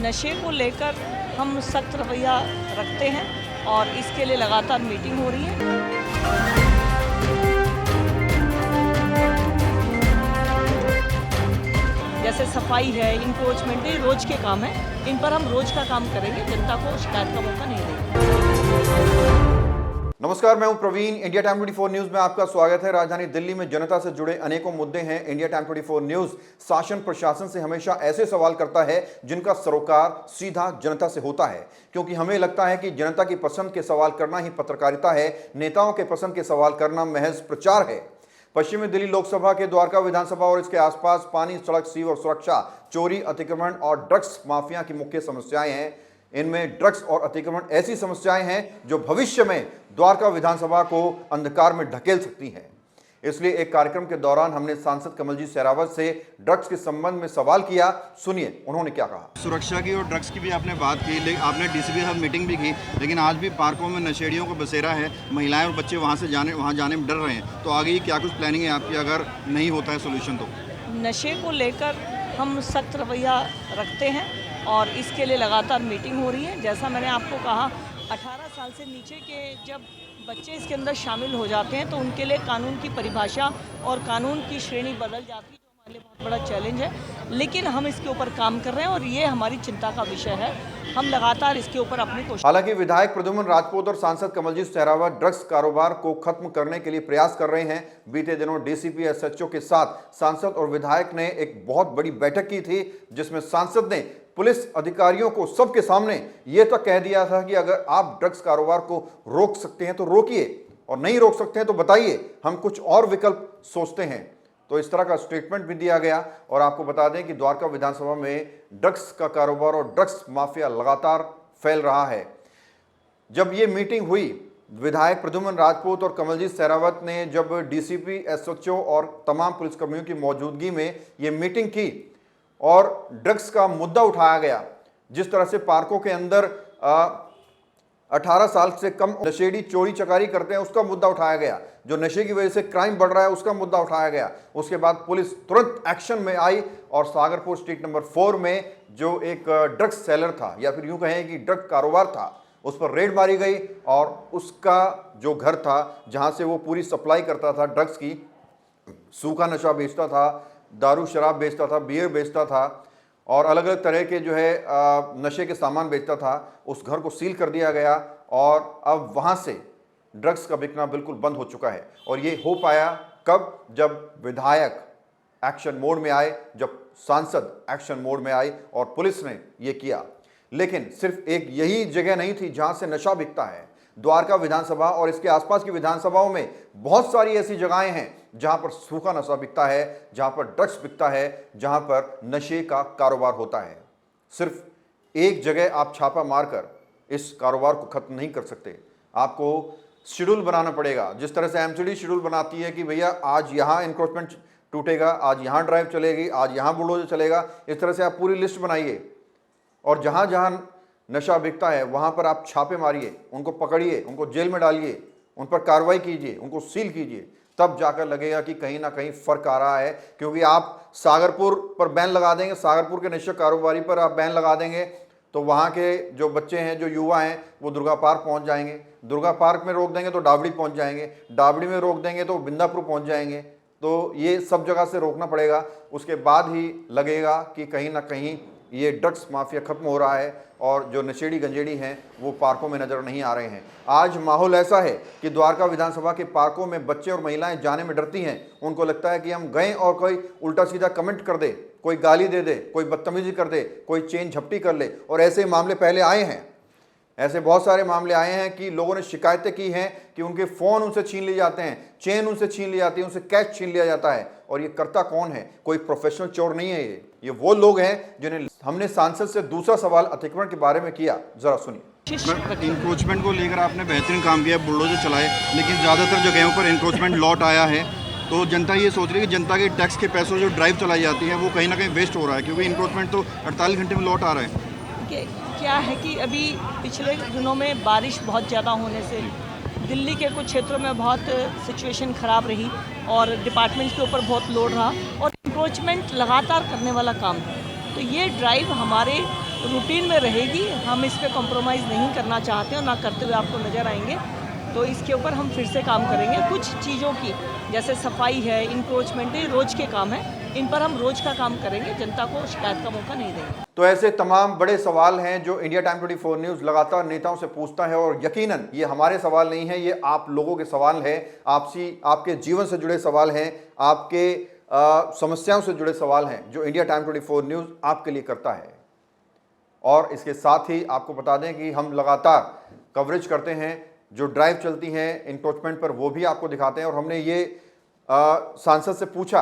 नशे को लेकर हम सख्त रवैया रखते हैं और इसके लिए लगातार मीटिंग हो रही है। जैसे सफाई है, इंक्रोचमेंट, ये रोज के काम है, इन पर हम रोज का काम करेंगे, जनता को शिकायत का मौका नहीं देंगे। नमस्कार, मैं हूं प्रवीण। इंडिया टाइम 24 न्यूज में आपका स्वागत है। राजधानी दिल्ली में जनता से जुड़े अनेकों मुद्दे हैं। इंडिया टाइम 24 न्यूज शासन प्रशासन से हमेशा ऐसे सवाल करता है जिनका सरोकार सीधा जनता से होता है, क्योंकि हमें लगता है कि जनता की पसंद के सवाल करना ही पत्रकारिता है। नेताओं के पसंद के सवाल करना महज प्रचार है। पश्चिमी दिल्ली लोकसभा के द्वारका विधानसभा और इसके आसपास पानी, सड़क, सीवर सुरक्षा, चोरी, अतिक्रमण और ड्रग्स माफिया की मुख्य समस्याएं हैं। इनमें ड्रग्स और अतिक्रमण ऐसी समस्याएं हैं जो भविष्य में द्वारका विधानसभा को अंधकार में ढकेल सकती हैं। इसलिए एक कार्यक्रम के दौरान हमने सांसद कमलजीत शेरावत से ड्रग्स के संबंध में सवाल किया। सुनिए उन्होंने क्या कहा। सुरक्षा की और ड्रग्स की भी आपने बात की, लेकिन आपने डीसीपी के साथ मीटिंग भी की, लेकिन आज भी पार्कों में नशेड़ियों को बसेरा है। महिलाएं और बच्चे वहाँ जाने में डर रहे हैं। तो आगे क्या कुछ प्लानिंग है आपकी अगर नहीं होता है सोल्यूशन? तो नशे को लेकर हम सख्त रवैया रखते हैं और इसके लिए लगातार मीटिंग हो रही है। जैसा मैंने आपको कहा, 18 साल से नीचे के जब बच्चे इसके अंदर शामिल हो जाते हैं तो उनके लिए कानून की परिभाषा और कानून की श्रेणी बदल जाती है, जो हमारे लिए बहुत बड़ा चैलेंज है। लेकिन हम इसके ऊपर काम कर रहे हैं और ये हमारी चिंता का विषय है। हम लगातार इसके ऊपर अपनी कोशिश। हालांकि विधायक प्रद्युम्न राजपूत और सांसद कमलजीत शेरावत ड्रग्स कारोबार को खत्म करने के लिए प्रयास कर रहे हैं। बीते दिनों डीसीपी एसएचओ के साथ सांसद और विधायक ने एक बहुत बड़ी बैठक की थी, जिसमें सांसद ने पुलिस अधिकारियों को सबके सामने यह तक कह दिया था कि अगर आप ड्रग्स कारोबार को रोक सकते हैं तो रोकिए, और नहीं रोक सकते हैं तो बताइए, हम कुछ और विकल्प सोचते हैं। तो इस तरह का स्टेटमेंट भी दिया गया। और आपको बता दें कि द्वारका विधानसभा में ड्रग्स का कारोबार और ड्रग्स माफिया लगातार फैल रहा है। जब ये मीटिंग हुई, विधायक प्रद्युम्न राजपूत और कमलजीत शेरावत ने जब डीसीपी, एसएचओ और तमाम पुलिसकर्मियों की मौजूदगी में ये मीटिंग की और ड्रग्स का मुद्दा उठाया गया। जिस तरह से पार्कों के अंदर 18 साल से कम नशेड़ी चोरी चकारी करते हैं, उसका मुद्दा उठाया गया। जो नशे की वजह से क्राइम बढ़ रहा है, उसका मुद्दा उठाया गया। उसके बाद पुलिस तुरंत एक्शन में आई और सागरपुर स्ट्रीट नंबर 4 में जो एक ड्रग्स सेलर था, या फिर यूं कहें कि ड्रग कारोबार था, उस पर रेड मारी गई। और उसका जो घर था, जहां से वो पूरी सप्लाई करता था ड्रग्स की, सूखा नशा बेचता था, दारू शराब बेचता था, बियर बेचता था और अलग अलग तरह के जो है नशे के सामान बेचता था, उस घर को सील कर दिया गया। और अब वहाँ से ड्रग्स का बिकना बिल्कुल बंद हो चुका है। और ये हो पाया कब? जब विधायक एक्शन मोड में आए, जब सांसद एक्शन मोड में आए और पुलिस ने ये किया। लेकिन सिर्फ एक यही जगह नहीं थी जहाँ से नशा बिकता है। द्वारका विधानसभा और इसके आसपास की विधानसभाओं में बहुत सारी ऐसी जगहें हैं जहां पर सूखा नशा बिकता है, जहां पर ड्रग्स बिकता है, जहां पर नशे का कारोबार होता है। सिर्फ एक जगह आप छापा मारकर इस कारोबार को खत्म नहीं कर सकते। आपको शेड्यूल बनाना पड़ेगा। जिस तरह से एमसीडी शेड्यूल बनाती है कि भैया आज यहाँ इंक्रोचमेंट टूटेगा, आज यहाँ ड्राइव चलेगी, आज यहाँ बुलडोजर चलेगा, इस तरह से आप पूरी लिस्ट बनाइए और जहाँ जहाँ नशा बिकता है वहाँ पर आप छापे मारिए, उनको पकड़िए, उनको जेल में डालिए, उन पर कार्रवाई कीजिए, उनको सील कीजिए। तब जाकर लगेगा कि कहीं ना कहीं फ़र्क आ रहा है। क्योंकि आप सागरपुर पर बैन लगा देंगे, सागरपुर के नशा कारोबारी पर आप बैन लगा देंगे, तो वहाँ के जो बच्चे हैं, जो युवा हैं, वो दुर्गा पार्क पहुँच जाएंगे। दुर्गा पार्क में रोक देंगे तो डाबड़ी पहुँच जाएंगे, डाबड़ी में रोक देंगे तो बिंदापुर पहुँच जाएंगे। तो ये सब जगह से रोकना पड़ेगा। उसके बाद ही लगेगा कि कहीं ना कहीं ये ड्रग्स माफिया खत्म हो रहा है और जो नशेड़ी गंजेड़ी हैं वो पार्कों में नजर नहीं आ रहे हैं। आज माहौल ऐसा है कि द्वारका विधानसभा के पार्कों में बच्चे और महिलाएं जाने में डरती हैं। उनको लगता है कि हम गए और कोई उल्टा सीधा कमेंट कर दे, कोई गाली दे दे, कोई बदतमीजी कर दे, कोई चेन झपटी कर ले। और ऐसे मामले पहले आए हैं, ऐसे बहुत सारे मामले आए हैं कि लोगों ने शिकायतें की हैं कि उनके फ़ोन उनसे छीन लिए जाते हैं, चेन उनसे छीन ली जाती है, उनसे कैश छीन लिया जाता है। और ये करता कौन है? कोई प्रोफेशनल चोर नहीं है। ये वो लोग हैं जिन्हें हमने सांसद से दूसरा सवाल अतिक्रमण के बारे में किया। जरा सुनिए। इंक्रोचमेंट को लेकर आपने बेहतरीन काम किया, बुलडोजर चलाए, लेकिन ज़्यादातर जगहों पर इंक्रोचमेंट लौट आया है। तो जनता ये सोच रही है कि जनता के टैक्स के पैसों जो ड्राइव चलाई जाती है वो कहीं ना कहीं वेस्ट हो रहा है, क्योंकि इंक्रोचमेंट तो 48 घंटे में लौट आ रहा है। क्या है कि अभी पिछले दिनों में बारिश बहुत ज़्यादा होने से दिल्ली के कुछ क्षेत्रों में बहुत सिचुएशन ख़राब रही और डिपार्टमेंट के ऊपर बहुत लोड रहा और इंक्रोचमेंट लगातार करने वाला काम है। तो ये ड्राइव हमारे रूटीन में रहेगी, हम इस पे कॉम्प्रोमाइज़ नहीं करना चाहते और ना करते हुए आपको नज़र आएंगे। तो इसके ऊपर हम फिर से काम करेंगे। कुछ चीज़ों की जैसे सफाई है, इंक्रोचमेंट है, रोज़ के काम है, इन पर हम रोज़ का काम करेंगे, जनता को शिकायत का मौका नहीं देंगे। तो ऐसे तमाम बड़े सवाल हैं जो इंडिया टाइम 24 न्यूज़ लगातार नेताओं से पूछता है, और यकीनन ये हमारे सवाल नहीं है, ये आप लोगों के सवाल हैं, आपके जीवन से जुड़े सवाल हैं, आपके समस्याओं से जुड़े सवाल हैं जो इंडिया टाइम 24 न्यूज़ आपके लिए करता है। और इसके साथ ही आपको बता दें कि हम लगातार कवरेज करते हैं, जो ड्राइव चलती हैं इंक्रोचमेंट पर वो भी आपको दिखाते हैं। और हमने ये सांसद से पूछा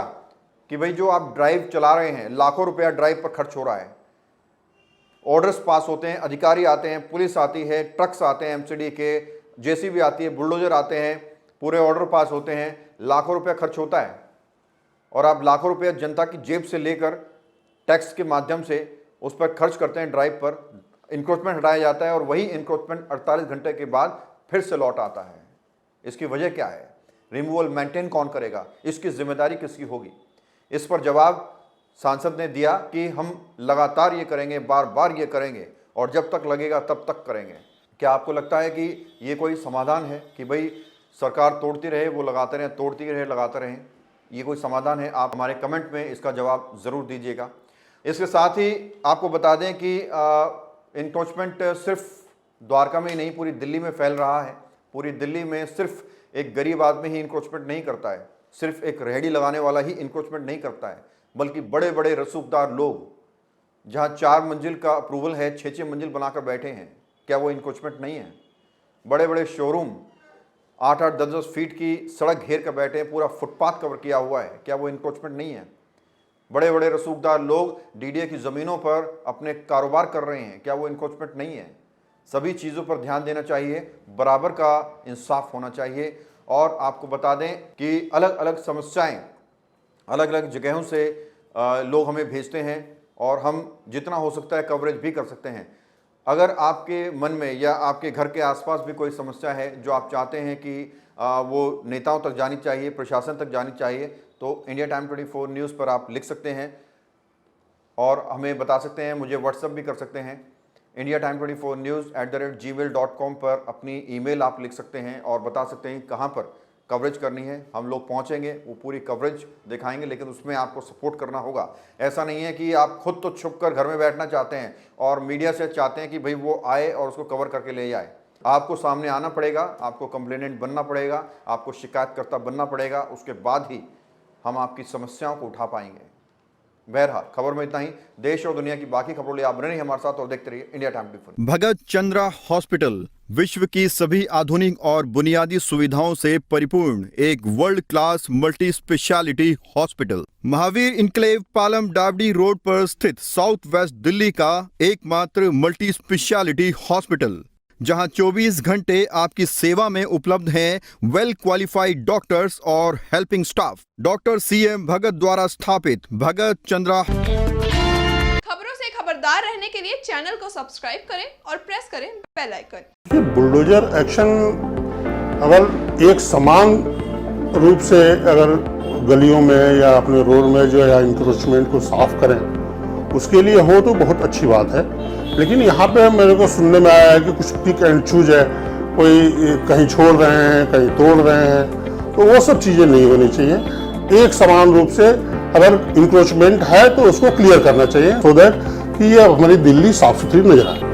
कि भाई जो आप ड्राइव चला रहे हैं, लाखों रुपया ड्राइव पर खर्च हो रहा है, ऑर्डर्स पास होते हैं, अधिकारी आते हैं, पुलिस आती है, ट्रक्स आते हैं एमसीडी के, जेसीबी आती है, बुलडोजर आते हैं, पूरे ऑर्डर पास होते हैं, लाखों रुपया खर्च होता है, और आप लाखों रुपया जनता की जेब से लेकर टैक्स के माध्यम से उस पर खर्च करते हैं। ड्राइव पर इंक्रोचमेंट हटाया जाता है और वही इंक्रोचमेंट 48 घंटे के बाद फिर से लौट आता है। इसकी वजह क्या है? रिमूवल मेंटेन कौन करेगा? इसकी जिम्मेदारी किसकी होगी? इस पर जवाब सांसद ने दिया कि हम लगातार ये करेंगे, बार बार ये करेंगे, और जब तक लगेगा तब तक करेंगे। क्या आपको लगता है कि ये कोई समाधान है कि भाई सरकार तोड़ती रहे वो लगाते रहें, तोड़ती रहे लगाते रहें? ये कोई समाधान है? आप हमारे कमेंट में इसका जवाब ज़रूर दीजिएगा। इसके साथ ही आपको बता दें कि इंक्रोचमेंट सिर्फ द्वारका में ही नहीं, पूरी दिल्ली में फैल रहा है। पूरी दिल्ली में सिर्फ एक गरीब आदमी ही इंक्रोचमेंट नहीं करता है, सिर्फ एक रेहड़ी लगाने वाला ही इंक्रोचमेंट नहीं करता है, बल्कि बड़े बड़े रसूखदार लोग जहां 4 मंजिल का अप्रूवल है, 6-6 मंजिल बनाकर बैठे हैं, क्या वो इंक्रोचमेंट नहीं है? बड़े बड़े शोरूम 8-8, 10-10 फीट की सड़क घेर कर बैठे हैं, पूरा फुटपाथ कवर किया हुआ है, क्या वो इंक्रोचमेंट नहीं है? बड़े बड़े रसूखदार लोग डीडीए की ज़मीनों पर अपने कारोबार कर रहे हैं, क्या वो इंक्रोचमेंट नहीं है? सभी चीज़ों पर ध्यान देना चाहिए, बराबर का इंसाफ होना चाहिए। और आपको बता दें कि अलग अलग समस्याएं अलग अलग जगहों से लोग हमें भेजते हैं, और हम जितना हो सकता है कवरेज भी कर सकते हैं। अगर आपके मन में या आपके घर के आसपास भी कोई समस्या है जो आप चाहते हैं कि वो नेताओं तक जानी चाहिए, प्रशासन तक जानी चाहिए, तो इंडिया टाइम 24 न्यूज़ पर आप लिख सकते हैं और हमें बता सकते हैं। मुझे व्हाट्सअप भी कर सकते हैं। इंडिया टाइम 24 news@gmail.com पर अपनी ईमेल आप लिख सकते हैं और बता सकते हैं कहाँ पर कवरेज करनी है। हम लोग पहुँचेंगे, वो पूरी कवरेज दिखाएंगे, लेकिन उसमें आपको सपोर्ट करना होगा। ऐसा नहीं है कि आप खुद तो छुप कर घर में बैठना चाहते हैं और मीडिया से चाहते हैं कि भाई वो आए और उसको कवर करके ले जाए। आपको सामने आना पड़ेगा, आपको कंप्लेनेंट बनना पड़ेगा, आपको शिकायतकर्ता बनना पड़ेगा, उसके बाद ही हम आपकी समस्याओं को उठा पाएंगे। बहरहाल खबर में इतना ही। देश और दुनिया की बाकी खबरों लिए आप बने रहिए हमारे साथ और देखते रहिए इंडिया टाइम 24। भगत चंद्रा हॉस्पिटल विश्व की सभी आधुनिक और बुनियादी सुविधाओं से परिपूर्ण एक world class multi speciality hospital, Mahavir enclave Palam डावडी रोड पर स्थित साउथ वेस्ट दिल्ली का एकमात्र मल्टी स्पेशलिटी हॉस्पिटल, जहां 24 घंटे आपकी सेवा में उपलब्ध हैं वेल क्वालिफाइड डॉक्टर्स और हेल्पिंग स्टाफ। डॉक्टर CM भगत द्वारा स्थापित भगत चंद्रा। खबरों से खबरदार रहने के लिए चैनल को सब्सक्राइब करें और प्रेस करें बेल आइकन। बुलडोजर एक्शन अगर एक समान रूप से अगर गलियों में या अपने रोड में जो है इंक्रोचमेंट को साफ करें, उसके लिए हो तो बहुत अच्छी बात है। लेकिन यहाँ पे मेरे को सुनने में आया है कि कुछ पिक एंड चूज है, कोई कहीं छोड़ रहे हैं, कहीं तोड़ रहे हैं, तो वो सब चीज़ें नहीं होनी चाहिए। एक समान रूप से अगर इंक्रोचमेंट है तो उसको क्लियर करना चाहिए, सो दैट कि ये हमारी दिल्ली साफ सुथरी नजर आए।